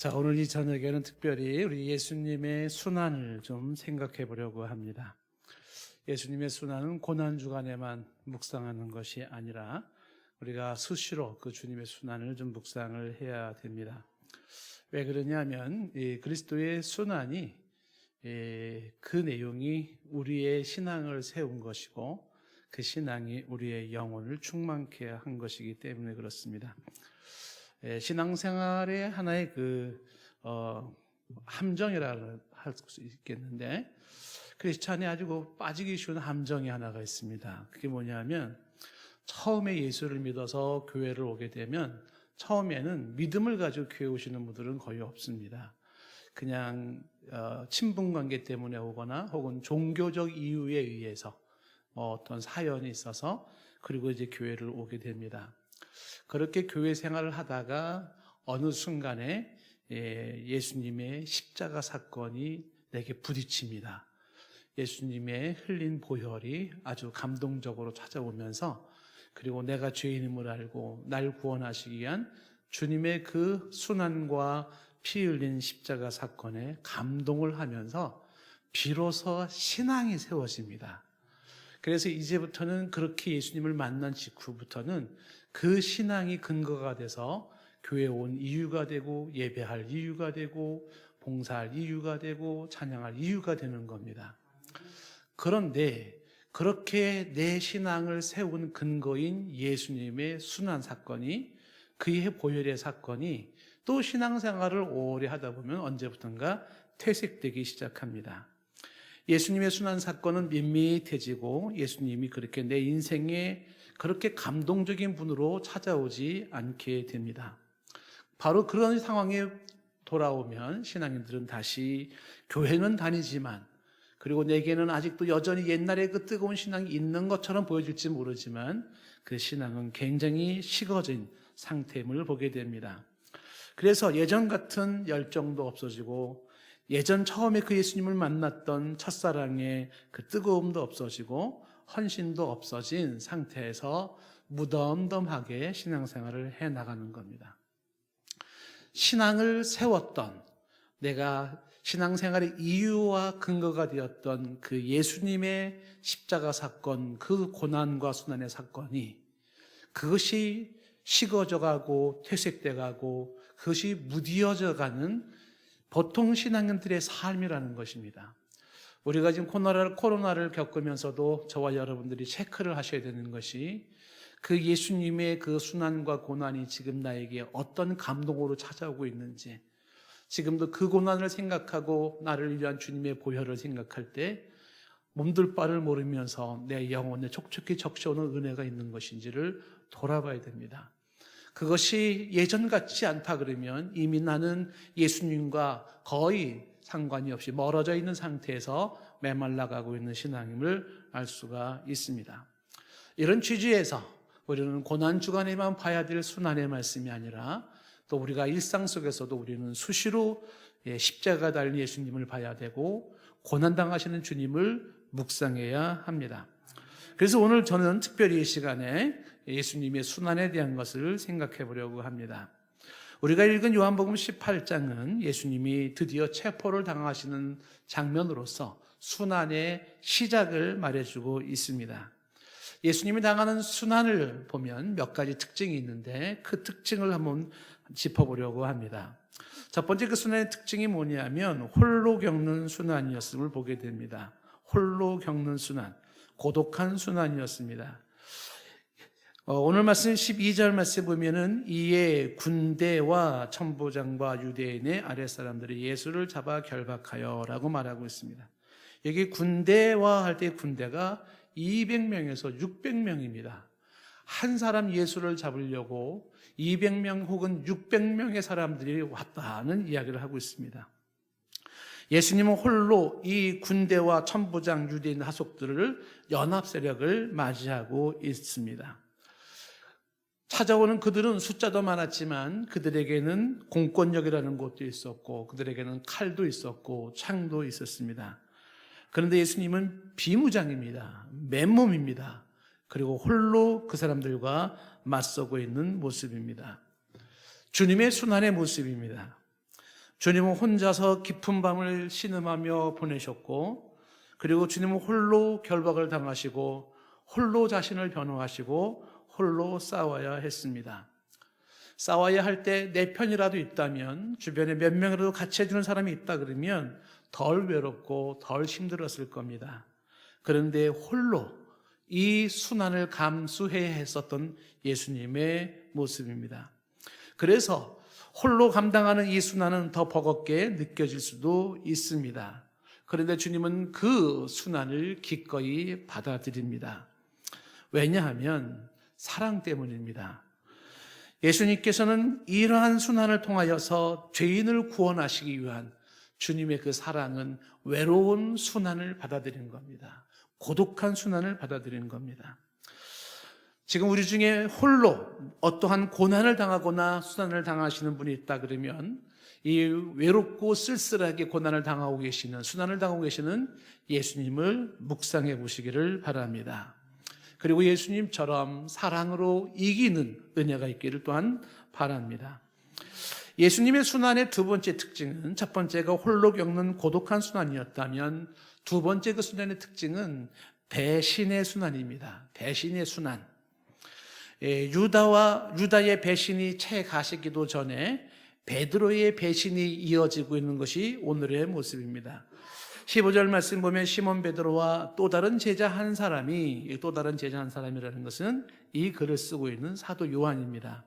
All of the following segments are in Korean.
자, 오늘 이 저녁에는 특별히 우리 예수님의 순환을 좀 생각해 보려고 합니다. 예수님의 순환은 고난주간에만 묵상하는 것이 아니라 우리가 수시로 그 주님의 순환을 좀 묵상을 해야 됩니다. 왜 그러냐면 이 그리스도의 순환이 그 내용이 우리의 신앙을 세운 것이고 그 신앙이 우리의 영혼을 충만케 한 것이기 때문에 그렇습니다. 신앙생활의 하나의 함정이라 할 수 있겠는데, 크리스찬이 아주 빠지기 쉬운 함정이 하나가 있습니다. 그게 뭐냐면 처음에 예수를 믿어서 교회를 오게 되면 처음에는 믿음을 가지고 교회 오시는 분들은 거의 없습니다. 그냥 친분관계 때문에 오거나 혹은 종교적 이유에 의해서 어떤 사연이 있어서 그리고 이제 교회를 오게 됩니다. 그렇게 교회 생활을 하다가 어느 순간에 예수님의 십자가 사건이 내게 부딪힙니다. 예수님의 흘린 보혈이 아주 감동적으로 찾아오면서 그리고 내가 죄인임을 알고 날 구원하시기 위한 주님의 그 순환과 피 흘린 십자가 사건에 감동을 하면서 비로소 신앙이 세워집니다. 그래서 이제부터는 그렇게 예수님을 만난 직후부터는 그 신앙이 근거가 돼서 교회에 온 이유가 되고 예배할 이유가 되고 봉사할 이유가 되고 찬양할 이유가 되는 겁니다. 그런데 그렇게 내 신앙을 세운 근거인 예수님의 순환 사건이, 그의 보혈의 사건이 또 신앙생활을 오래 하다 보면 언제부턴가 퇴색되기 시작합니다. 예수님의 순환 사건은 밋밋해지고 예수님이 그렇게 내 인생에 그렇게 감동적인 분으로 찾아오지 않게 됩니다. 바로 그런 상황에 돌아오면 신앙인들은 다시 교회는 다니지만, 그리고 내게는 아직도 여전히 옛날에 그 뜨거운 신앙이 있는 것처럼 보여질지 모르지만 그 신앙은 굉장히 식어진 상태임을 보게 됩니다. 그래서 예전 같은 열정도 없어지고 예전 처음에 그 예수님을 만났던 첫사랑의 그 뜨거움도 없어지고 헌신도 없어진 상태에서 무덤덤하게 신앙생활을 해나가는 겁니다. 신앙을 세웠던, 내가 신앙생활의 이유와 근거가 되었던 그 예수님의 십자가 사건, 그 고난과 순환의 사건이, 그것이 식어져가고 퇴색돼가고 그것이 무디어져가는 보통 신앙인들의 삶이라는 것입니다. 우리가 지금 코로나를 겪으면서도 저와 여러분들이 체크를 하셔야 되는 것이, 그 예수님의 그 순환과 고난이 지금 나에게 어떤 감동으로 찾아오고 있는지, 지금도 그 고난을 생각하고 나를 위한 주님의 보혈을 생각할 때 몸둘 바를 모르면서 내 영혼에 촉촉히 적셔오는 은혜가 있는 것인지를 돌아봐야 됩니다. 그것이 예전 같지 않다 그러면 이미 나는 예수님과 거의 상관이 없이 멀어져 있는 상태에서 메말라가고 있는 신앙임을 알 수가 있습니다. 이런 취지에서 우리는 고난주간에만 봐야 될 순환의 말씀이 아니라 또 우리가 일상 속에서도 우리는 수시로 십자가 달린 예수님을 봐야 되고 고난당하시는 주님을 묵상해야 합니다. 그래서 오늘 저는 특별히 이 시간에 예수님의 순환에 대한 것을 생각해 보려고 합니다. 우리가 읽은 요한복음 18장은 예수님이 드디어 체포를 당하시는 장면으로서 순환의 시작을 말해주고 있습니다. 예수님이 당하는 순환을 보면 몇 가지 특징이 있는데 그 특징을 한번 짚어보려고 합니다. 첫 번째 그 순환의 특징이 뭐냐면 홀로 겪는 순환이었음을 보게 됩니다. 홀로 겪는 순환, 고독한 순환이었습니다. 오늘 말씀 12절 말씀 보면은 이에 군대와 천부장과 유대인의 아랫사람들이 예수를 잡아 결박하여 라고 말하고 있습니다. 여기 군대와 할 때 군대가 200명에서 600명입니다. 한 사람 예수를 잡으려고 200명 혹은 600명의 사람들이 왔다는 이야기를 하고 있습니다. 예수님은 홀로 이 군대와 천부장 유대인 하속들을 연합 세력을 맞이하고 있습니다. 찾아오는 그들은 숫자도 많았지만 그들에게는 공권력이라는 것도 있었고 그들에게는 칼도 있었고 창도 있었습니다. 그런데 예수님은 비무장입니다. 맨몸입니다. 그리고 홀로 그 사람들과 맞서고 있는 모습입니다. 주님의 순환의 모습입니다. 주님은 혼자서 깊은 밤을 신음하며 보내셨고, 그리고 주님은 홀로 결박을 당하시고 홀로 자신을 변호하시고 홀로 싸워야 했습니다. 싸워야 할 때 내 편이라도 있다면, 주변에 몇 명이라도 같이 해주는 사람이 있다 그러면 덜 외롭고 덜 힘들었을 겁니다. 그런데 홀로 이 순환을 감수해야 했었던 예수님의 모습입니다. 그래서 홀로 감당하는 이 순환은 더 버겁게 느껴질 수도 있습니다. 그런데 주님은 그 순환을 기꺼이 받아들입니다. 왜냐하면 사랑 때문입니다. 예수님께서는 이러한 순환을 통하여서 죄인을 구원하시기 위한 주님의 그 사랑은 외로운 순환을 받아들인 겁니다. 고독한 순환을 받아들인 겁니다. 지금 우리 중에 홀로 어떠한 고난을 당하거나 순환을 당하시는 분이 있다 그러면, 이 외롭고 쓸쓸하게 고난을 당하고 계시는, 순환을 당하고 계시는 예수님을 묵상해 보시기를 바랍니다. 그리고 예수님처럼 사랑으로 이기는 은혜가 있기를 또한 바랍니다. 예수님의 순환의 두 번째 특징은, 첫 번째가 홀로 겪는 고독한 순환이었다면, 두 번째 그 순환의 특징은 배신의 순환입니다. 배신의 순환. 유다의 배신이 채 가시기도 전에 베드로의 배신이 이어지고 있는 것이 오늘의 모습입니다. 15절 말씀 보면 시몬 베드로와 또 다른 제자 한 사람이라는 것은 이 글을 쓰고 있는 사도 요한입니다.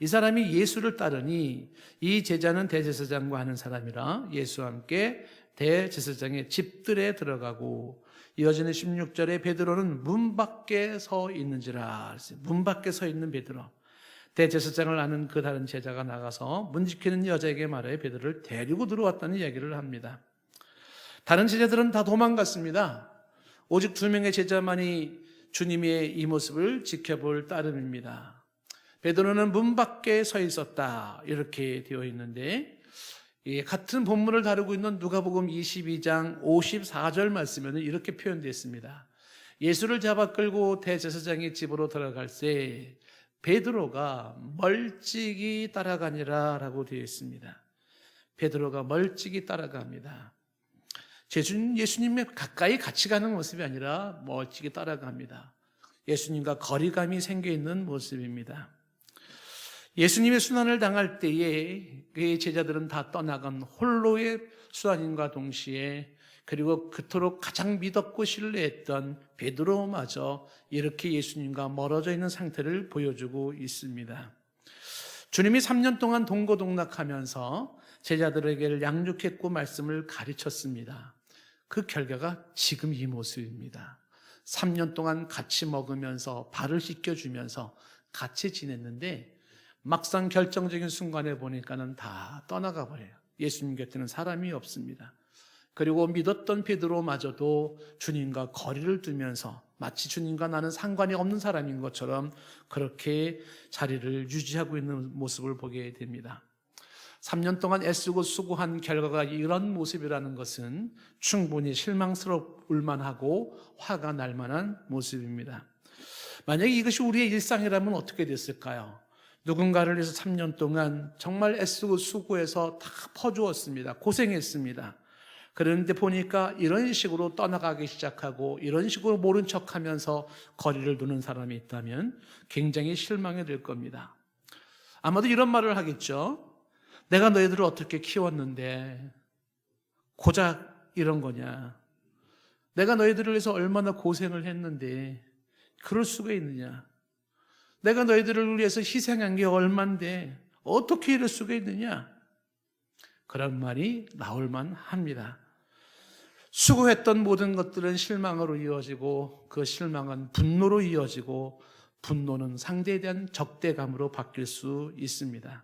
이 사람이 예수를 따르니 이 제자는 대제사장과 하는 사람이라 예수와 함께 대제사장의 집들에 들어가고, 이어지는 16절에 베드로는 문 밖에 서 있는지라. 문 밖에 서 있는 베드로. 대제사장을 아는 그 다른 제자가 나가서 문 지키는 여자에게 말해 베드로를 데리고 들어왔다는 이야기를 합니다. 다른 제자들은 다 도망갔습니다. 오직 두 명의 제자만이 주님의 이 모습을 지켜볼 따름입니다. 베드로는 문 밖에 서 있었다, 이렇게 되어 있는데, 같은 본문을 다루고 있는 누가복음 22장 54절 말씀에는 이렇게 표현되어 있습니다. 예수를 잡아 끌고 대제사장의 집으로 들어갈 때 베드로가 멀찍이 따라가니라 라고 되어 있습니다. 베드로가 멀찍이 따라갑니다. 예수님의 가까이 같이 가는 모습이 아니라 멀찍이 따라갑니다. 예수님과 거리감이 생겨 있는 모습입니다. 예수님의 순환을 당할 때에 그의 제자들은 다 떠나간 홀로의 순환인과 동시에, 그리고 그토록 가장 믿었고 신뢰했던 베드로마저 이렇게 예수님과 멀어져 있는 상태를 보여주고 있습니다. 주님이 3년 동안 동고동락하면서 제자들에게 양육했고 말씀을 가르쳤습니다. 그 결과가 지금 이 모습입니다. 3년 동안 같이 먹으면서 발을 씻겨주면서 같이 지냈는데, 막상 결정적인 순간에 보니까는 다 떠나가 버려요. 예수님 곁에는 사람이 없습니다. 그리고 믿었던 베드로마저도 주님과 거리를 두면서 마치 주님과 나는 상관이 없는 사람인 것처럼 그렇게 자리를 유지하고 있는 모습을 보게 됩니다. 3년 동안 애쓰고 수고한 결과가 이런 모습이라는 것은 충분히 실망스러울 만하고 화가 날 만한 모습입니다. 만약에 이것이 우리의 일상이라면 어떻게 됐을까요? 누군가를 위해서 3년 동안 정말 애쓰고 수고해서 다 퍼주었습니다. 고생했습니다. 그런데 보니까 이런 식으로 떠나가기 시작하고 이런 식으로 모른 척하면서 거리를 두는 사람이 있다면 굉장히 실망이 될 겁니다. 아마도 이런 말을 하겠죠. 내가 너희들을 어떻게 키웠는데 고작 이런 거냐. 내가 너희들을 위해서 얼마나 고생을 했는데 그럴 수가 있느냐. 내가 너희들을 위해서 희생한 게 얼만데 어떻게 이럴 수가 있느냐. 그런 말이 나올 만합니다. 수고했던 모든 것들은 실망으로 이어지고, 그 실망은 분노로 이어지고, 분노는 상대에 대한 적대감으로 바뀔 수 있습니다.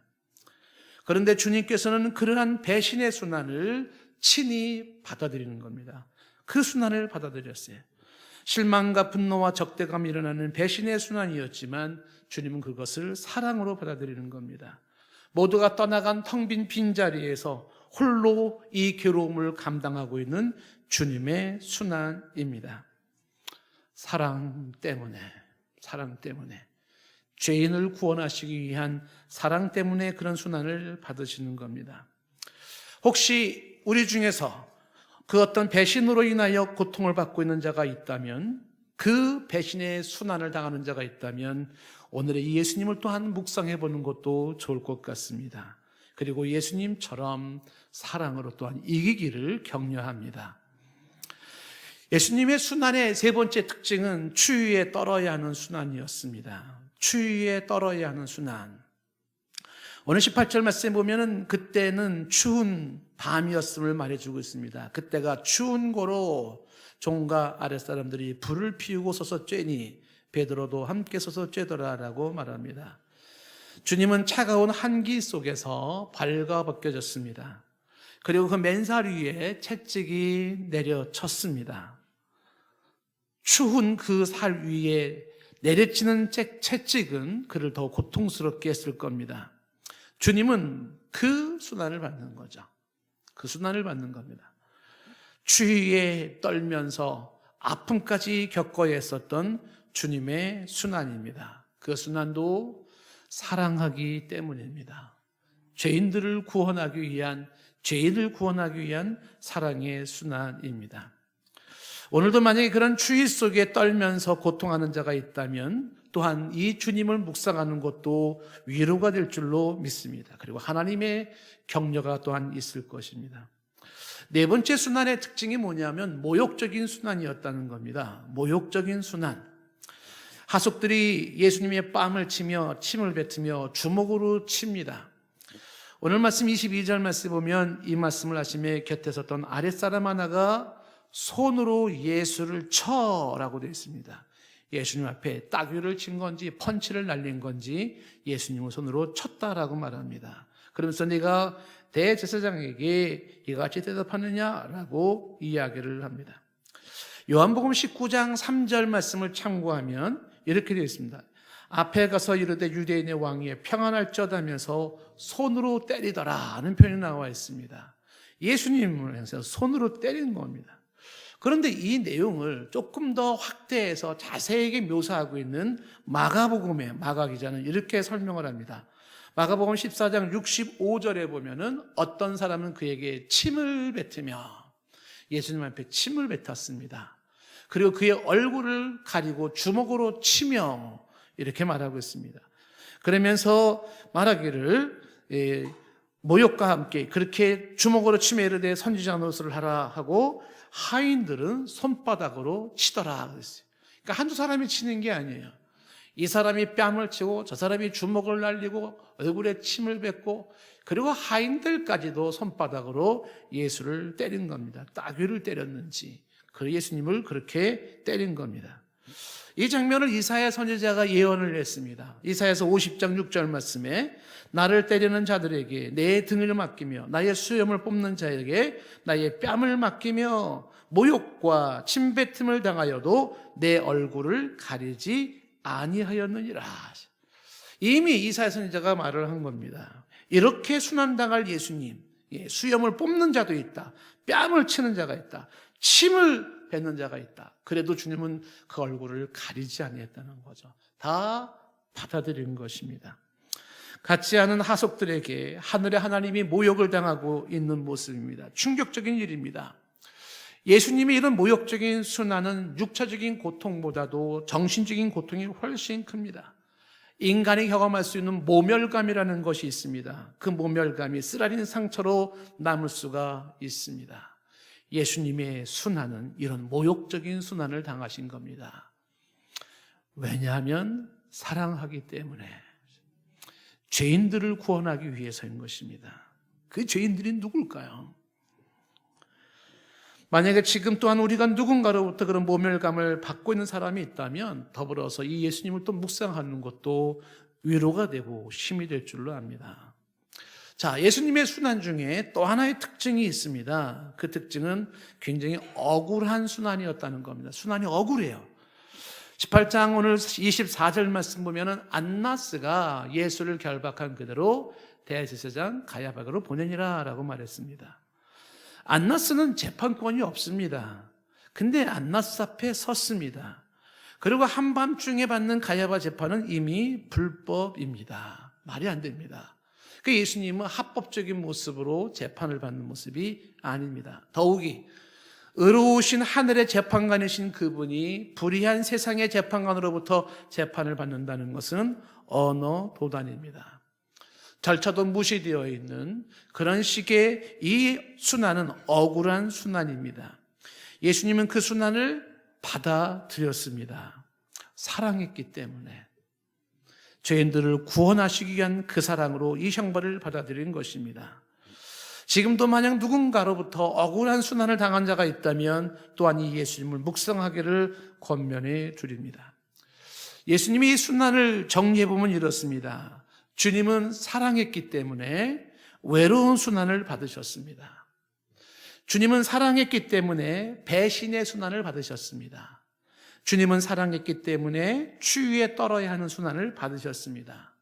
그런데 주님께서는 그러한 배신의 순환을 친히 받아들이는 겁니다. 그 순환을 받아들였어요. 실망과 분노와 적대감이 일어나는 배신의 순환이었지만 주님은 그것을 사랑으로 받아들이는 겁니다. 모두가 떠나간 텅 빈 빈자리에서 홀로 이 괴로움을 감당하고 있는 주님의 순환입니다. 사랑 때문에 죄인을 구원하시기 위한 사랑 때문에 그런 순환을 받으시는 겁니다. 혹시 우리 중에서 그 어떤 배신으로 인하여 고통을 받고 있는 자가 있다면, 그 배신의 순환을 당하는 자가 있다면 오늘의 이 예수님을 또한 묵상해 보는 것도 좋을 것 같습니다. 그리고 예수님처럼 사랑으로 또한 이기기를 격려합니다. 예수님의 순환의 세 번째 특징은 추위에 떨어야 하는 순환이었습니다. 추위에 떨어야 하는 순환. 오늘 18절 말씀에 보면은 그때는 추운 밤이었음을 말해주고 있습니다. 그때가 추운 고로 종과 아랫사람들이 불을 피우고 서서 쬐니 베드로도 함께 서서 쬐더라라고 말합니다. 주님은 차가운 한기 속에서 발가벗겨졌습니다. 그리고 그 맨살 위에 채찍이 내려쳤습니다. 추운 그 살 위에 내려치는 채찍은 그를 더 고통스럽게 했을 겁니다. 주님은 그 순환을 받는 거죠. 그 순환을 받는 겁니다. 추위에 떨면서 아픔까지 겪어야 했었던 주님의 순환입니다. 그 순환도 사랑하기 때문입니다. 죄인을 구원하기 위한 사랑의 순환입니다. 오늘도 만약에 그런 추위 속에 떨면서 고통하는 자가 있다면 또한 이 주님을 묵상하는 것도 위로가 될 줄로 믿습니다. 그리고 하나님의 격려가 또한 있을 것입니다. 네 번째 순환의 특징이 뭐냐면 모욕적인 순환이었다는 겁니다. 모욕적인 순환. 하속들이 예수님의 뺨을 치며 침을 뱉으며 주먹으로 칩니다. 오늘 말씀 22절 말씀 보면 이 말씀을 하시며 곁에 섰던 아랫사람 하나가 손으로 예수를 쳐라고 되어 있습니다. 예수님 앞에 따귀를 친 건지 펀치를 날린 건지 예수님을 손으로 쳤다라고 말합니다. 그러면서 네가 대제사장에게 이같이 대답하느냐라고 이야기를 합니다. 요한복음 19장 3절 말씀을 참고하면 이렇게 되어 있습니다. 앞에 가서 이르되 유대인의 왕이여 평안할지어다면서 손으로 때리더라 하는 표현이 나와 있습니다. 예수님을 향해서 손으로 때리는 겁니다. 그런데 이 내용을 조금 더 확대해서 자세하게 묘사하고 있는 마가복음의 마가 기자는 이렇게 설명을 합니다. 마가복음 14장 65절에 보면은 어떤 사람은 그에게 침을 뱉으며 예수님 앞에 침을 뱉었습니다. 그리고 그의 얼굴을 가리고 주먹으로 치며 이렇게 말하고 있습니다. 그러면서 말하기를 모욕과 함께 그렇게 주먹으로 치며 이르되 선지자 노릇을 하라 하고 하인들은 손바닥으로 치더라 그랬어요. 그러니까 한두 사람이 치는 게 아니에요. 이 사람이 뺨을 치고 저 사람이 주먹을 날리고 얼굴에 침을 뱉고 그리고 하인들까지도 손바닥으로 예수를 때린 겁니다. 따귀를 때렸는지 그 예수님을 그렇게 때린 겁니다. 이 장면을 이사야 선지자가 예언을 했습니다. 이사야서 50장 6절 말씀에 나를 때리는 자들에게 내 등을 맡기며 나의 수염을 뽑는 자에게 나의 뺨을 맡기며 모욕과 침뱉음을 당하여도 내 얼굴을 가리지 아니하였느니라. 이미 이사야 선지자가 말을 한 겁니다. 이렇게 순환당할 예수님, 수염을 뽑는 자도 있다, 뺨을 치는 자가 있다, 침을 뱉는 자가 있다. 그래도 주님은 그 얼굴을 가리지 아니했다는 거죠. 다 받아들인 것입니다. 같지 않은 하속들에게 하늘의 하나님이 모욕을 당하고 있는 모습입니다. 충격적인 일입니다. 예수님의 이런 모욕적인 순환은 육체적인 고통보다도 정신적인 고통이 훨씬 큽니다. 인간이 경험할 수 있는 모멸감이라는 것이 있습니다. 그 모멸감이 쓰라린 상처로 남을 수가 있습니다. 예수님의 순환은 이런 모욕적인 순환을 당하신 겁니다. 왜냐하면 사랑하기 때문에 죄인들을 구원하기 위해서인 것입니다. 그 죄인들이 누굴까요? 만약에 지금 또한 우리가 누군가로부터 그런 모멸감을 받고 있는 사람이 있다면 더불어서 이 예수님을 또 묵상하는 것도 위로가 되고 힘이 될 줄로 압니다. 자, 예수님의 순환 중에 또 하나의 특징이 있습니다. 그 특징은 굉장히 억울한 순환이었다는 겁니다. 순환이 억울해요. 18장 오늘 24절 말씀 보면은 안나스가 예수를 결박한 그대로 대제사장 가야바로 보내니라 라고 말했습니다. 안나스는 재판권이 없습니다. 근데 안나스 앞에 섰습니다. 그리고 한밤중에 받는 가야바 재판은 이미 불법입니다. 말이 안 됩니다. 그 예수님은 합법적인 모습으로 재판을 받는 모습이 아닙니다. 더욱이 의로우신 하늘의 재판관이신 그분이 불의한 세상의 재판관으로부터 재판을 받는다는 것은 언어 도단입니다. 절차도 무시되어 있는 그런 식의 이 순환은 억울한 순환입니다. 예수님은 그 순환을 받아들였습니다. 사랑했기 때문에. 죄인들을 구원하시기 위한 그 사랑으로 이 형벌을 받아들인 것입니다. 지금도 만약 누군가로부터 억울한 순환을 당한 자가 있다면 또한 이 예수님을 묵상하기를 권면해 드립니다. 예수님이 이 순환을 정리해보면 이렇습니다. 주님은 사랑했기 때문에 외로운 순환을 받으셨습니다. 주님은 사랑했기 때문에 배신의 순환을 받으셨습니다. 주님은 사랑했기 때문에 추위에 떨어야 하는 순환을 받으셨습니다.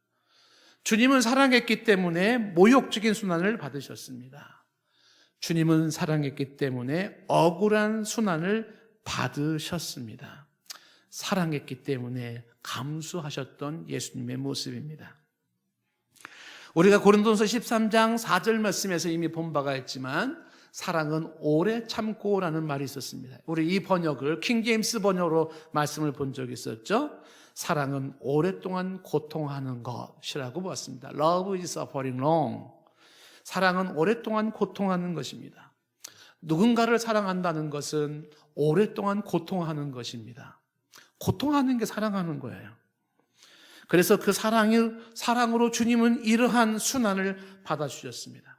주님은 사랑했기 때문에 모욕적인 순환을 받으셨습니다. 주님은 사랑했기 때문에 억울한 순환을 받으셨습니다. 사랑했기 때문에 감수하셨던 예수님의 모습입니다. 우리가 고린도서 13장 4절 말씀에서 이미 본 바가 있지만 사랑은 오래 참고라는 말이 있었습니다. 우리 이 번역을 킹제임스 번역으로 말씀을 본 적이 있었죠. 사랑은 오랫동안 고통하는 것이라고 보았습니다. Love is suffering long. 사랑은 오랫동안 고통하는 것입니다. 누군가를 사랑한다는 것은 오랫동안 고통하는 것입니다. 고통하는 게 사랑하는 거예요. 그래서 그 사랑으로 주님은 이러한 순환을 받아주셨습니다.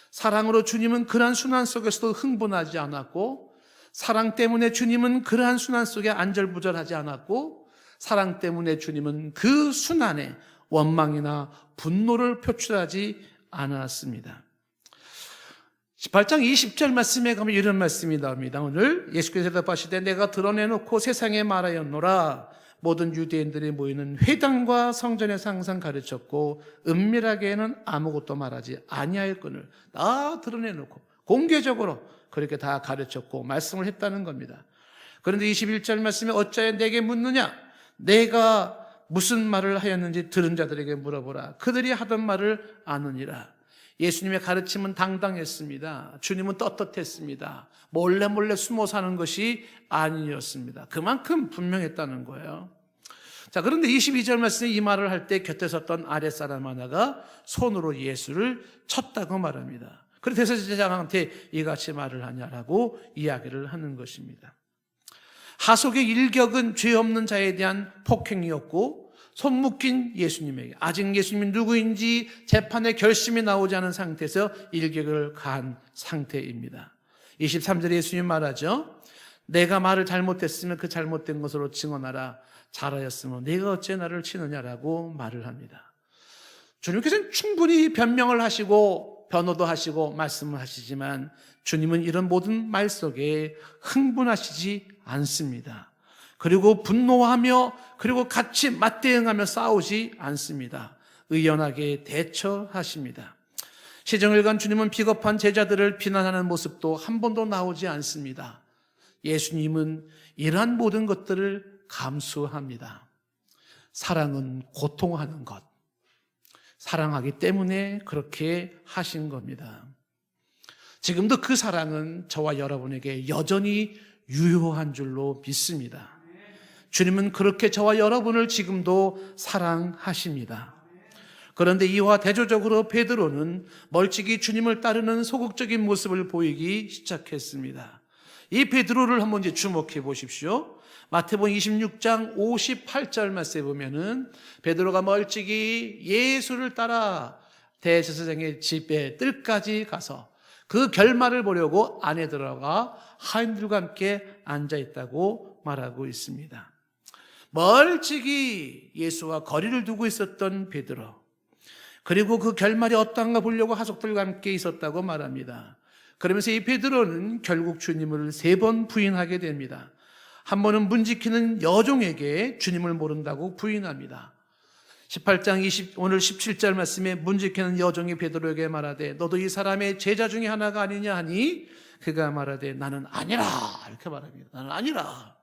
사랑으로 주님은 그러한 순환 속에서도 흥분하지 않았고, 사랑 때문에 주님은 그러한 순환 속에 안절부절하지 않았고, 사랑 때문에 주님은 그 순환에 원망이나 분노를 표출하지 않았습니다. 18장 20절 말씀에 가면 이런 말씀이 나옵니다. 오늘 예수께서 대답하시되 내가 드러내놓고 세상에 말하였노라. 모든 유대인들이 모이는 회당과 성전에서 항상 가르쳤고 은밀하게는 아무것도 말하지 아니하였거늘. 다 드러내놓고 공개적으로 그렇게 다 가르쳤고 말씀을 했다는 겁니다. 그런데 21절 말씀에 어찌하여 내게 묻느냐? 내가 무슨 말을 하였는지 들은 자들에게 물어보라. 그들이 하던 말을 아느니라. 예수님의 가르침은 당당했습니다. 주님은 떳떳했습니다. 몰래 숨어 사는 것이 아니었습니다. 그만큼 분명했다는 거예요. 자, 그런데 22절 말씀에 이 말을 할 때 곁에 섰던 아랫사람 하나가 손으로 예수를 쳤다고 말합니다. 그래서 대제사장한테 이같이 말을 하냐라고 이야기를 하는 것입니다. 하속의 일격은 죄 없는 자에 대한 폭행이었고 손 묶인 예수님에게 아직 예수님이 누구인지 재판의 결심이 나오지 않은 상태에서 일격을 가한 상태입니다. 23절에 예수님 말하죠. 내가 말을 잘못했으면 그 잘못된 것으로 증언하라. 잘하였으면 내가 어째 나를 치느냐라고 말을 합니다. 주님께서는 충분히 변명을 하시고 변호도 하시고 말씀을 하시지만 주님은 이런 모든 말 속에 흥분하시지 않습니다. 그리고 분노하며 그리고 같이 맞대응하며 싸우지 않습니다. 의연하게 대처하십니다. 시정일관 주님은 비겁한 제자들을 비난하는 모습도 한 번도 나오지 않습니다. 예수님은 이러한 모든 것들을 감수합니다. 사랑은 고통하는 것. 사랑하기 때문에 그렇게 하신 겁니다. 지금도 그 사랑은 저와 여러분에게 여전히 유효한 줄로 믿습니다. 주님은 그렇게 저와 여러분을 지금도 사랑하십니다. 그런데 이와 대조적으로 베드로는 멀찍이 주님을 따르는 소극적인 모습을 보이기 시작했습니다. 이 베드로를 한번 이제 주목해 보십시오. 마태복음 26장 58절 말씀에 보면은 베드로가 멀찍이 예수를 따라 대제사장의 집에 뜰까지 가서 그 결말을 보려고 안에 들어가 하인들과 함께 앉아 있다고 말하고 있습니다. 멀찍이 예수와 거리를 두고 있었던 베드로, 그리고 그 결말이 어떠한가 보려고 하족들과 함께 있었다고 말합니다. 그러면서 이 베드로는 결국 주님을 3번 부인하게 됩니다. 한 번은 문 지키는 여종에게 주님을 모른다고 부인합니다. 18장 오늘 17절 말씀에 문 지키는 여종이 베드로에게 말하되 너도 이 사람의 제자 중에 하나가 아니냐 하니 그가 말하되 나는 아니라 이렇게 말합니다. 나는 아니라.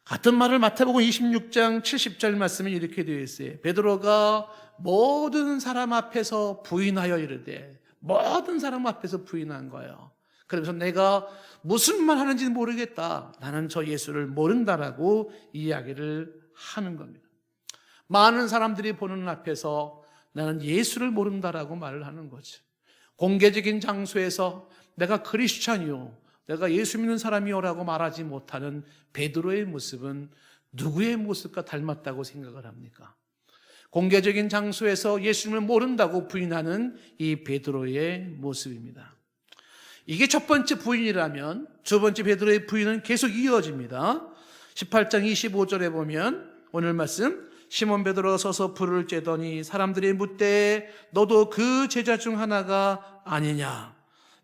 같은 말을 마태복음 26장 70절 말씀에 이렇게 되어 있어요. 베드로가 모든 사람 앞에서 부인하여 이르되, 모든 사람 앞에서 부인한 거예요. 그래서 내가 무슨 말 하는지 모르겠다, 나는 저 예수를 모른다라고 이야기를 하는 겁니다. 많은 사람들이 보는 앞에서 나는 예수를 모른다라고 말을 하는 거죠. 공개적인 장소에서 내가 크리스찬이요, 내가 예수 믿는 사람이요라고 말하지 못하는 베드로의 모습은 누구의 모습과 닮았다고 생각을 합니까? 공개적인 장소에서 예수님을 모른다고 부인하는 이 베드로의 모습입니다. 이게 첫 번째 부인이라면 두 번째 베드로의 부인은 계속 이어집니다. 18장 25절에 보면 오늘 말씀, 시몬 베드로가 서서 불을 쬐더니 사람들이 묻되 너도 그 제자 중 하나가 아니냐?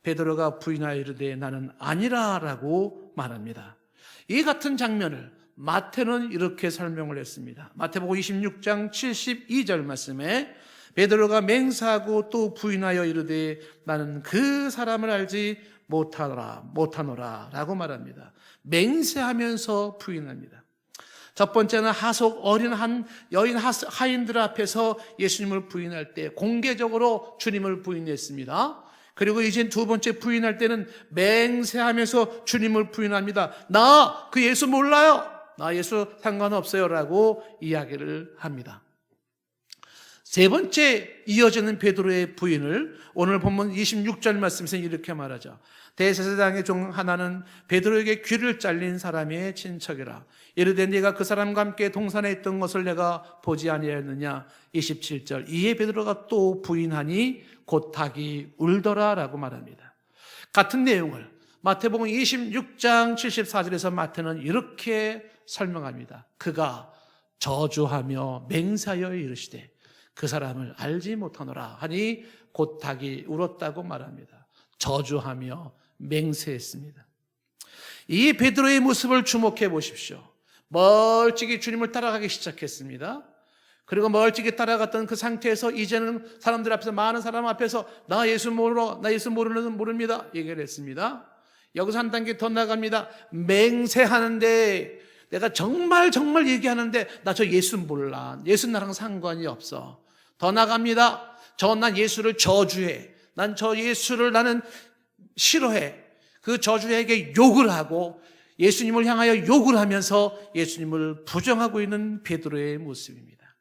베드로가 부인하여 이르되 나는 아니라라고 말합니다. 이 같은 장면을 마태는 이렇게 설명을 했습니다. 마태복음 26장 72절 말씀에 베드로가 맹세하고 또 부인하여 이르되 나는 그 사람을 알지 못하노라 라고 말합니다. 맹세하면서 부인합니다. 첫 번째는 하속 어린 한 여인 하인들 앞에서 예수님을 부인할 때 공개적으로 주님을 부인했습니다. 그리고 이제 두 번째 부인할 때는 맹세하면서 주님을 부인합니다. 나 그 예수 몰라요. 나 예수 상관없어요 라고 이야기를 합니다. 세 번째 이어지는 베드로의 부인을 오늘 본문 26절 말씀에서 이렇게 말하죠. 대제사장의 종 하나는 베드로에게 귀를 잘린 사람의 친척이라. 이르되 네가 그 사람과 함께 동산에 있던 것을 내가 보지 아니하였느냐. 27절. 이에 베드로가 또 부인하니 곧 닭이 울더라 라고 말합니다. 같은 내용을 마태복음 26장 74절에서 마태는 이렇게 설명합니다. 그가 저주하며 맹세하여 이르시되 그 사람을 알지 못하노라 하니 곧 닭이 울었다고 말합니다. 저주하며 맹세했습니다. 이 베드로의 모습을 주목해 보십시오. 멀찍이 주님을 따라가기 시작했습니다. 그리고 멀찍이 따라갔던 그 상태에서 이제는 사람들 앞에서, 많은 사람 앞에서 나 예수 모릅니다 얘기를 했습니다. 여기서 한 단계 더 나갑니다. 맹세하는데, 내가 정말 얘기하는데 나 저 예수 몰라, 예수 나랑 상관이 없어. 더 나갑니다. 난 예수를 저주해, 난 저 예수를 나는 싫어해. 그 저주에게 욕을 하고 예수님을 향하여 욕을 하면서 예수님을 부정하고 있는 베드로의 모습입니다.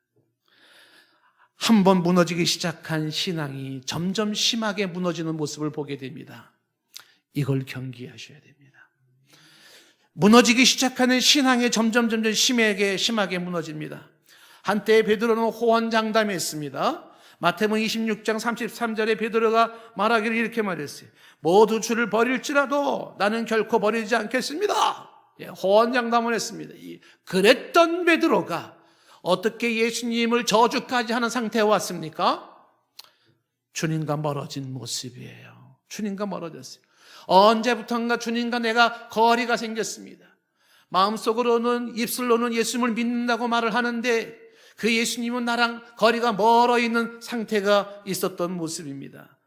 한번 무너지기 시작한 신앙이 점점 심하게 무너지는 모습을 보게 됩니다. 이걸 경계하셔야 됩니다. 무너지기 시작하는 신앙이 점점 심하게 무너집니다. 한때 베드로는 호언장담했습니다. 마태복음 26장 33절에 베드로가 말하기를 이렇게 말했어요. 모두 주를 버릴지라도 나는 결코 버리지 않겠습니다. 호언장담을 했습니다. 그랬던 베드로가 어떻게 예수님을 저주까지 하는 상태에 왔습니까? 주님과 멀어진 모습이에요. 주님과 멀어졌어요. 언제부턴가 주님과 내가 거리가 생겼습니다. 마음속으로는, 입술로는 예수님을 믿는다고 말을 하는데 그 예수님은 나랑 거리가 멀어 있는 상태가 있었던 모습입니다.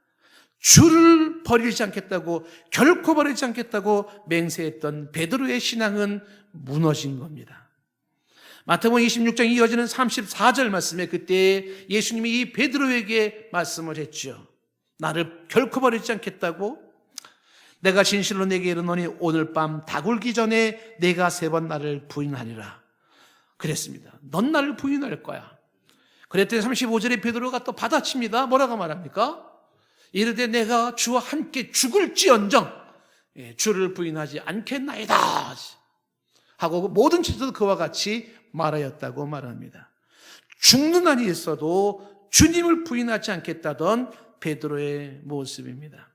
주를 버리지 않겠다고, 결코 버리지 않겠다고 맹세했던 베드로의 신앙은 무너진 겁니다. 마태복음 26장 이어지는 34절 말씀에 그때 예수님이 이 베드로에게 말씀을 했죠. 나를 결코 버리지 않겠다고, 내가 진실로 내게 이르노니 오늘 밤 닭 울기 전에 내가 3번 나를 부인하리라 그랬습니다. 넌 나를 부인할 거야. 그랬더니 35절에 베드로가 또 받아칩니다. 뭐라고 말합니까? 이르되 내가 주와 함께 죽을지언정 주를 부인하지 않겠나이다 하고 모든 지도도 그와 같이 말하였다고 말합니다. 죽는 한이 있어도 주님을 부인하지 않겠다던 베드로의 모습입니다.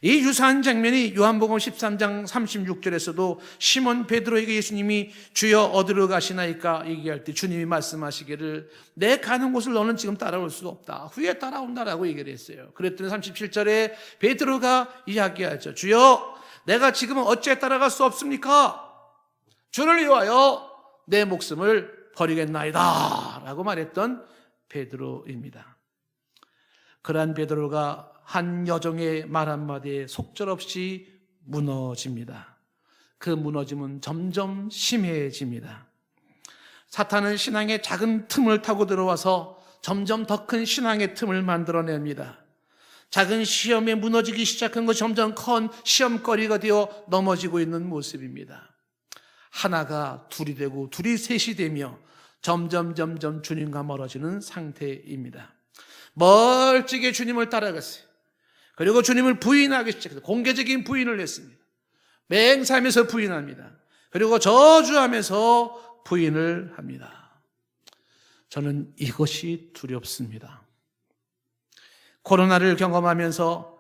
이 유사한 장면이 요한복음 13장 36절에서도 시몬 베드로에게 예수님이 주여 어디로 가시나이까 얘기할 때 주님이 말씀하시기를 내 가는 곳을 너는 지금 따라올 수 없다, 후에 따라온다라고 얘기를 했어요. 그랬더니 37절에 베드로가 이야기하죠. 주여 내가 지금은 어째 따라갈 수 없습니까? 주를 위하여 내 목숨을 버리겠나이다 라고 말했던 베드로입니다. 그러한 베드로가 한 여종의 말 한마디에 속절없이 무너집니다. 그 무너짐은 점점 심해집니다. 사탄은 신앙의 작은 틈을 타고 들어와서 점점 더 큰 신앙의 틈을 만들어냅니다. 작은 시험에 무너지기 시작한 것 점점 큰 시험거리가 되어 넘어지고 있는 모습입니다. 하나가 둘이 되고 둘이 셋이 되며 점점 주님과 멀어지는 상태입니다. 멀찍이 주님을 따라갔어요. 그리고 주님을 부인하기 시작했어요. 공개적인 부인을 했습니다. 맹세하면서 부인합니다. 그리고 저주하면서 부인을 합니다. 저는 이것이 두렵습니다. 코로나를 경험하면서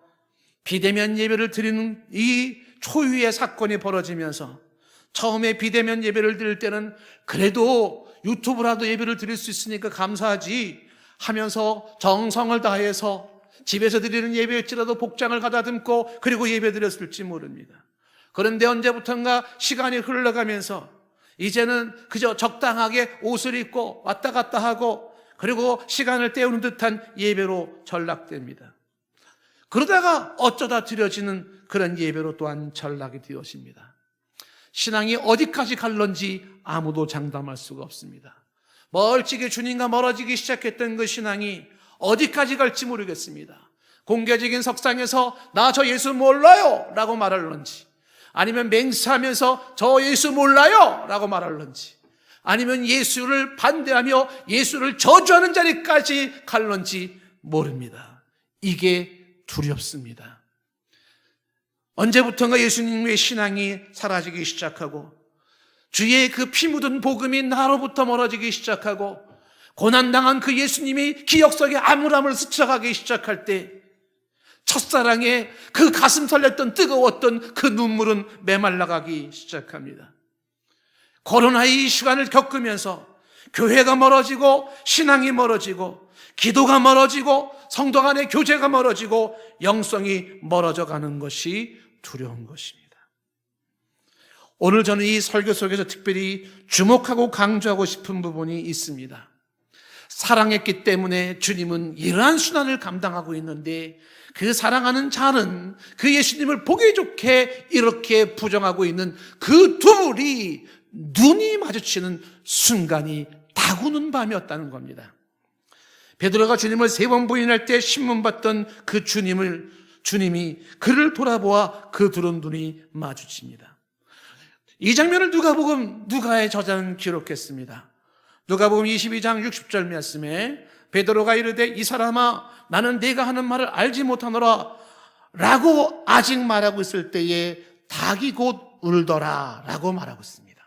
비대면 예배를 드리는 이 초유의 사건이 벌어지면서 처음에 비대면 예배를 드릴 때는 그래도 유튜브라도 예배를 드릴 수 있으니까 감사하지 하면서 정성을 다해서 집에서 드리는 예배일지라도 복장을 가다듬고 그리고 예배 드렸을지 모릅니다. 그런데 언제부턴가 시간이 흘러가면서 이제는 그저 적당하게 옷을 입고 왔다 갔다 하고 그리고 시간을 때우는 듯한 예배로 전락됩니다. 그러다가 어쩌다 드려지는 그런 예배로 또한 전락이 되어집니다. 신앙이 어디까지 갈런지 아무도 장담할 수가 없습니다. 멀찍이 주님과 멀어지기 시작했던 그 신앙이 어디까지 갈지 모르겠습니다. 공개적인 석상에서 나 저 예수 몰라요 라고 말할런지, 아니면 맹세하면서 저 예수 몰라요 라고 말할런지, 아니면 예수를 반대하며 예수를 저주하는 자리까지 갈런지 모릅니다. 이게 두렵습니다. 언제부턴가 예수님의 신앙이 사라지기 시작하고 주의 그 피 묻은 복음이 나로부터 멀어지기 시작하고 고난당한 그 예수님이 기억 속에 암울함을 스쳐가기 시작할 때 첫사랑의 그 가슴 설렸던 뜨거웠던 그 눈물은 메말라가기 시작합니다. 코로나의 이 시간을 겪으면서 교회가 멀어지고 신앙이 멀어지고 기도가 멀어지고 성도 간의 교제가 멀어지고 영성이 멀어져 가는 것이 두려운 것입니다. 오늘 저는 이 설교 속에서 특별히 주목하고 강조하고 싶은 부분이 있습니다. 사랑했기 때문에 주님은 이러한 순환을 감당하고 있는데 그 사랑하는 자는 그 예수님을 보기 좋게 이렇게 부정하고 있는 그 둘이 눈이 마주치는 순간이 다구는 밤이었다는 겁니다. 베드로가 주님을 3번 부인할 때 신문받던 그 주님이 그를 돌아보아 그 둘은 눈이 마주칩니다. 이 장면을 누가의 저자는 기록했습니다. 누가복음 22장 60절 말씀에 베드로가 이르되 이 사람아 나는 네가 하는 말을 알지 못하노라 라고 아직 말하고 있을 때에 닭이 곧 울더라 라고 말하고 있습니다.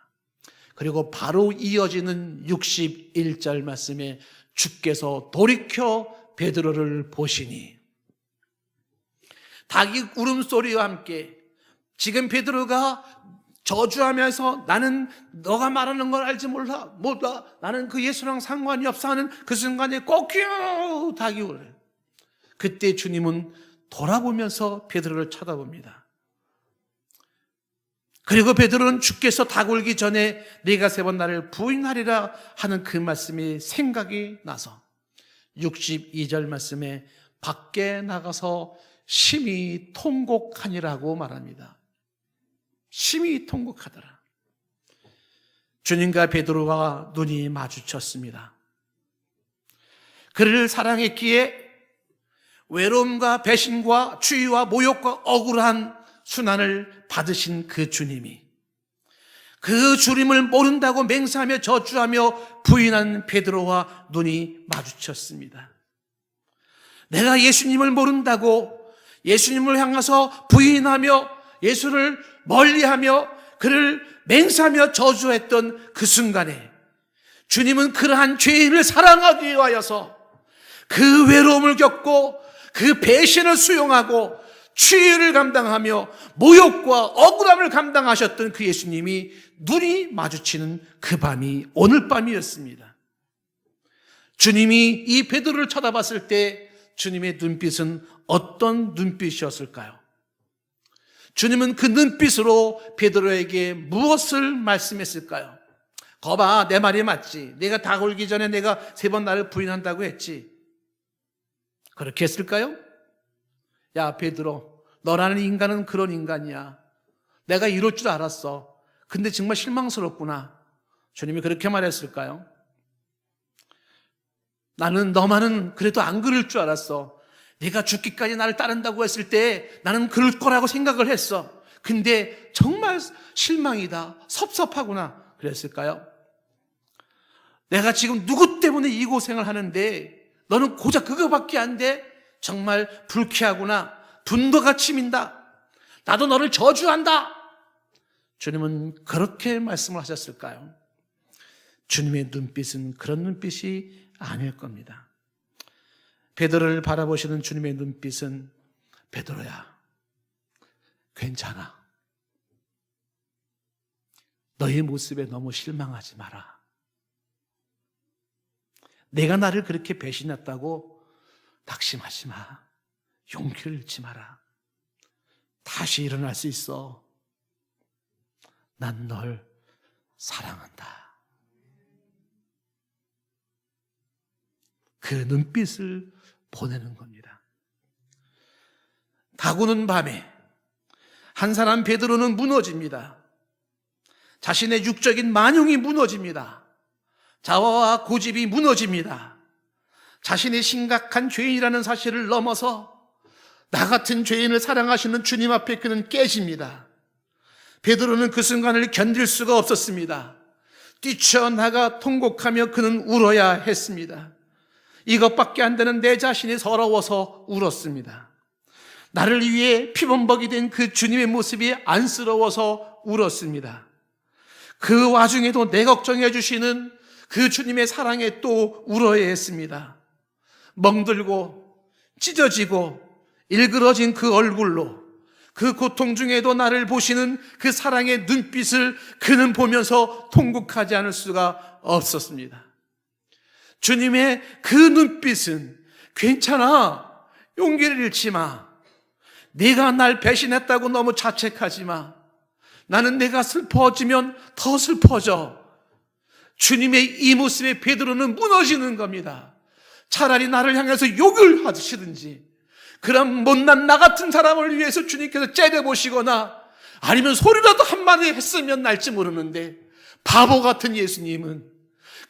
그리고 바로 이어지는 61절 말씀에 주께서 돌이켜 베드로를 보시니, 닭이 울음소리와 함께 지금 베드로가 저주하면서 나는 너가 말하는 걸 알지 몰라, 나는 그 예수랑 상관이 없어 하는 그 순간에 꼬끼 닭이 울어요. 그때 주님은 돌아보면서 베드로를 쳐다봅니다. 그리고 베드로는 주께서 닭 울기 전에 네가 3번 나를 부인하리라 하는 그 말씀이 생각이 나서 62절 말씀에 밖에 나가서 심히 통곡하니라고 말합니다. 심히 통곡하더라. 주님과 베드로가 눈이 마주쳤습니다. 그를 사랑했기에 외로움과 배신과 추위와 모욕과 억울한 순환을 받으신 그 주님이 그 주님을 모른다고 맹세하며 저주하며 부인한 베드로와 눈이 마주쳤습니다. 내가 예수님을 모른다고 예수님을 향해서 부인하며 예수를 멀리하며 그를 맹세하며 저주했던 그 순간에 주님은 그러한 죄인을 사랑하기 위하여서 그 외로움을 겪고 그 배신을 수용하고 추위를 감당하며 모욕과 억울함을 감당하셨던 그 예수님이 눈이 마주치는 그 밤이 오늘 밤이었습니다. 주님이 이 베드로를 쳐다봤을 때 주님의 눈빛은 어떤 눈빛이었을까요? 주님은 그 눈빛으로 베드로에게 무엇을 말씀했을까요? 거봐, 내 말이 맞지. 내가 닭 울기 전에 내가 3번 나를 부인한다고 했지. 그렇게 했을까요? 야, 베드로, 너라는 인간은 그런 인간이야. 내가 이럴 줄 알았어. 근데 정말 실망스럽구나. 주님이 그렇게 말했을까요? 나는 너만은 그래도 안 그럴 줄 알았어. 네가 죽기까지 나를 따른다고 했을 때 나는 그럴 거라고 생각을 했어. 근데 정말 실망이다. 섭섭하구나. 그랬을까요? 내가 지금 누구 때문에 이 고생을 하는데 너는 고작 그거밖에 안 돼? 정말 불쾌하구나. 분노가 치민다. 나도 너를 저주한다. 주님은 그렇게 말씀을 하셨을까요? 주님의 눈빛은 그런 눈빛이 아닐 겁니다. 베드로를 바라보시는 주님의 눈빛은 베드로야, 괜찮아. 너의 모습에 너무 실망하지 마라. 내가 나를 그렇게 배신했다고 낙심하지 마. 용기를 잃지 마라. 다시 일어날 수 있어. 난 널 사랑한다. 그 눈빛을 보내는 겁니다. 다구는 밤에 한 사람 베드로는 무너집니다. 자신의 육적인 만용이 무너집니다. 자아와 고집이 무너집니다. 자신이 심각한 죄인이라는 사실을 넘어서 나 같은 죄인을 사랑하시는 주님 앞에 그는 깨집니다. 베드로는 그 순간을 견딜 수가 없었습니다. 뛰쳐나가 통곡하며 그는 울어야 했습니다. 이것밖에 안 되는 내 자신이 서러워서 울었습니다. 나를 위해 피범벅이 된 그 주님의 모습이 안쓰러워서 울었습니다. 그 와중에도 내 걱정해 주시는 그 주님의 사랑에 또 울어야 했습니다. 멍들고 찢어지고 일그러진 그 얼굴로 그 고통 중에도 나를 보시는 그 사랑의 눈빛을 그는 보면서 통곡하지 않을 수가 없었습니다. 주님의 그 눈빛은 괜찮아. 용기를 잃지 마. 네가 날 배신했다고 너무 자책하지 마. 나는 내가 슬퍼지면 더 슬퍼져. 주님의 이 모습에 베드로는 무너지는 겁니다. 차라리 나를 향해서 욕을 하시든지 그런 못난 나 같은 사람을 위해서 주님께서 째려보시거나 아니면 소리라도 한마디 했으면 날지 모르는데 바보 같은 예수님은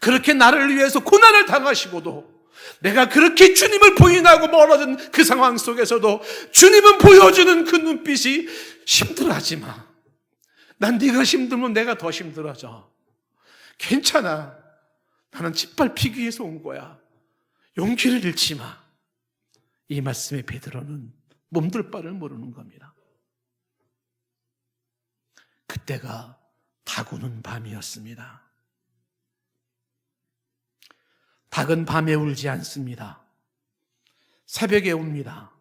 그렇게 나를 위해서 고난을 당하시고도 내가 그렇게 주님을 부인하고 멀어진 그 상황 속에서도 주님은 보여주는 그 눈빛이 힘들어하지 마. 난 네가 힘들면 내가 더 힘들어져. 괜찮아. 나는 짓밟히기 위해서 온 거야. 용기를 잃지 마. 이 말씀에 베드로는 몸둘 바를 모르는 겁니다. 그때가 다구는 밤이었습니다. 닭은 밤에 울지 않습니다. 새벽에 웁니다.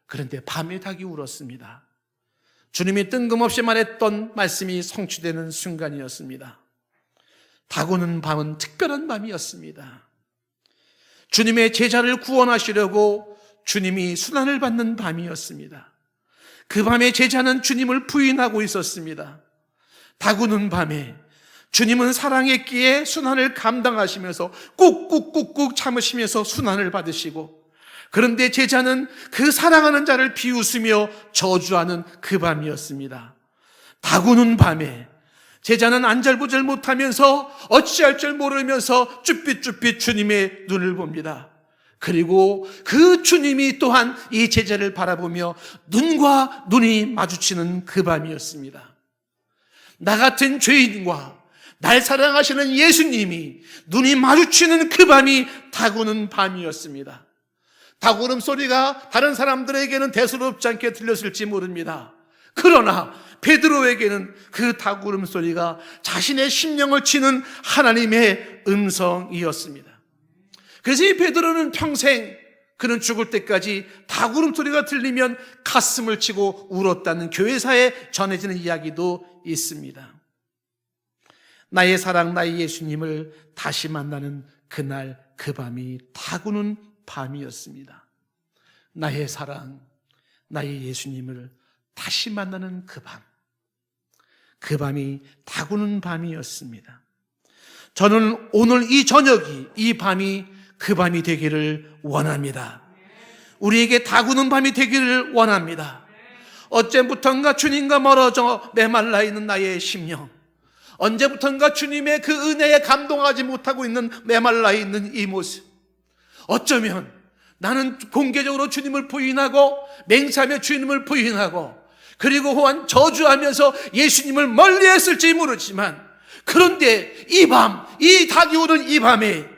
그런데 밤에 닭이 울었습니다. 주님이 뜬금없이 말했던 말씀이 성취되는 순간이었습니다. 다구는 밤은 특별한 밤이었습니다. 주님의 제자를 구원하시려고 주님이 순환을 받는 밤이었습니다. 그 밤에 제자는 주님을 부인하고 있었습니다. 다구는 밤에 주님은 사랑했기에 순환을 감당하시면서 꾹꾹꾹꾹 참으시면서 순환을 받으시고, 그런데 제자는 그 사랑하는 자를 비웃으며 저주하는 그 밤이었습니다. 다구는 밤에 제자는 안절부절 못하면서 어찌할 줄 모르면서 쭈삣쭈삣 주님의 눈을 봅니다. 그리고 그 주님이 또한 이 제자를 바라보며 눈과 눈이 마주치는 그 밤이었습니다. 나 같은 죄인과 날 사랑하시는 예수님이 눈이 마주치는 그 밤이 다구는 밤이었습니다. 다구름 소리가 다른 사람들에게는 대수롭지 않게 들렸을지 모릅니다. 그러나 베드로에게는 그 다구름 소리가 자신의 심령을 치는 하나님의 음성이었습니다. 그래서 이 베드로는 평생 그는 죽을 때까지 다구름 소리가 들리면 가슴을 치고 울었다는 교회사에 전해지는 이야기도 있습니다. 나의 사랑, 나의 예수님을 다시 만나는 그날 그 밤이 다구는 밤이었습니다. 나의 사랑, 나의 예수님을 다시 만나는 그 밤, 그 밤이 다구는 밤이었습니다. 저는 오늘 이 저녁이, 이 밤이 그 밤이 되기를 원합니다. 우리에게 다구는 밤이 되기를 원합니다. 어째부턴가 주님과 멀어져 메말라 있는 나의 심령, 언제부턴가 주님의 그 은혜에 감동하지 못하고 있는 메말라 있는 이 모습, 어쩌면 나는 공개적으로 주님을 부인하고 맹세하며 주님을 부인하고 그리고 호한 저주하면서 예수님을 멀리했을지 모르지만, 그런데 이 밤, 이 닭이 오는 이 밤에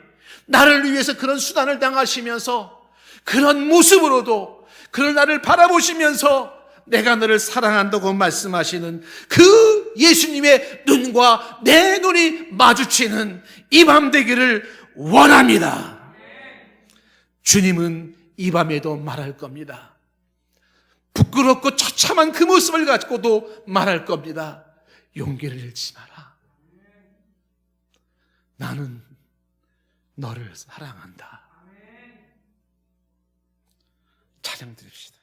나를 위해서 그런 수단을 당하시면서 그런 모습으로도 그런 나를 바라보시면서 내가 너를 사랑한다고 말씀하시는 그 예수님의 눈과 내 눈이 마주치는 이 밤 되기를 원합니다. 주님은 이 밤에도 말할 겁니다. 부끄럽고 처참한 그 모습을 갖고도 말할 겁니다. 용기를 잃지 마라. 나는 너를 사랑한다. 찬양 드립시다.